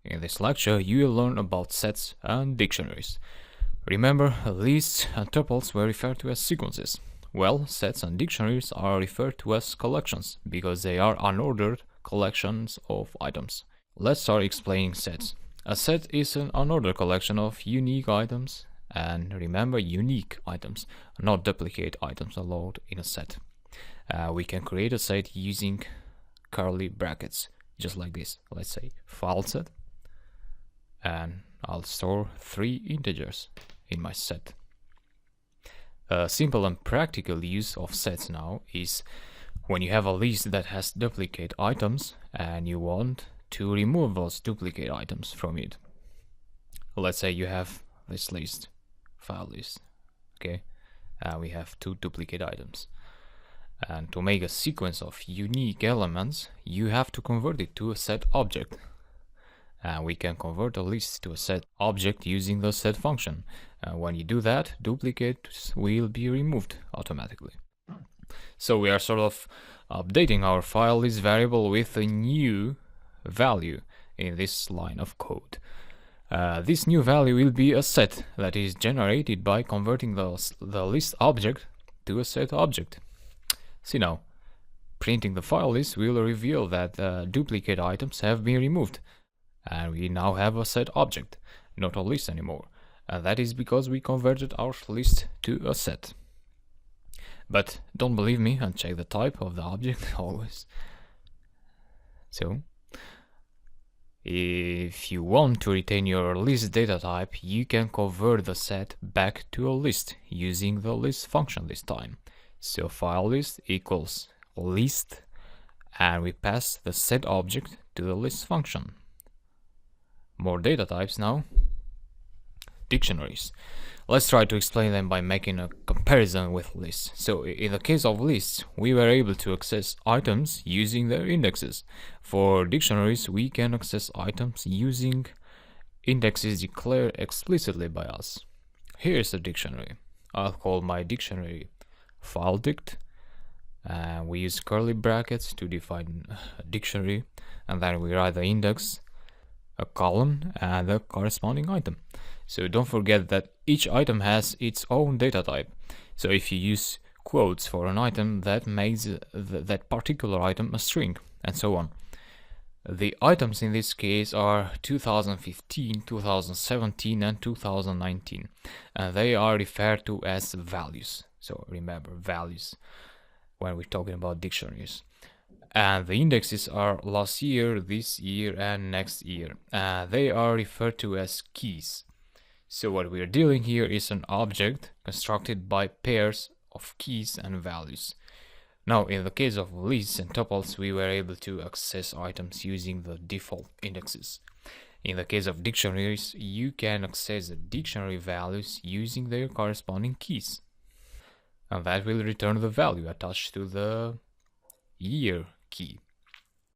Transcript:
In this lecture, you will learn about sets and dictionaries. Remember, lists and tuples were referred to as sequences. Well, sets and dictionaries are referred to as collections because they are unordered collections of items. Let's start explaining sets. A set is an unordered collection of unique items, and remember, unique items, not duplicate items allowed in a set. We can create a set using curly brackets, just like this. Let's say file set, and I'll store 3 integers in my set. A simple and practical use of sets now is when you have a list that has duplicate items and you want to remove those duplicate items from it. Let's say you have this list, file list, okay? We have 2 duplicate items. And to make a sequence of unique elements, you have to convert it to a set object. And we can convert a list to a set object using the set function. When you do that, duplicates will be removed automatically. So we are sort of updating our file list variable with a new value in this line of code. This new value will be a set that is generated by converting the list object to a set object. See now, printing the file list will reveal that duplicate items have been removed. And we now have a set object, not a list anymore. And that is because we converted our list to a set. But don't believe me and check the type of the object always. So, if you want to retain your list data type, you can convert the set back to a list using the list function this time. So file list equals list, and we pass the set object to the list function. More data types now. Dictionaries. Let's try to explain them by making a comparison with lists. So in the case of lists, we were able to access items using their indexes. For dictionaries, we can access items using indexes declared explicitly by us. Here's a dictionary. I'll call my dictionary FileDict. We use curly brackets to define a dictionary, and then we write the index, a column, and the corresponding item. So don't forget that each item has its own data type. So if you use quotes for an item, that makes that particular item a string, and so on. The items in this case are 2015, 2017, and 2019, and they are referred to as values. So remember, values when we're talking about dictionaries. And the indexes are last year, this year, and next year. They are referred to as keys. So what we're dealing here is an object constructed by pairs of keys and values. Now, in the case of lists and tuples, we were able to access items using the default indexes. In the case of dictionaries, you can access the dictionary values using their corresponding keys. And that will return the value attached to the year key.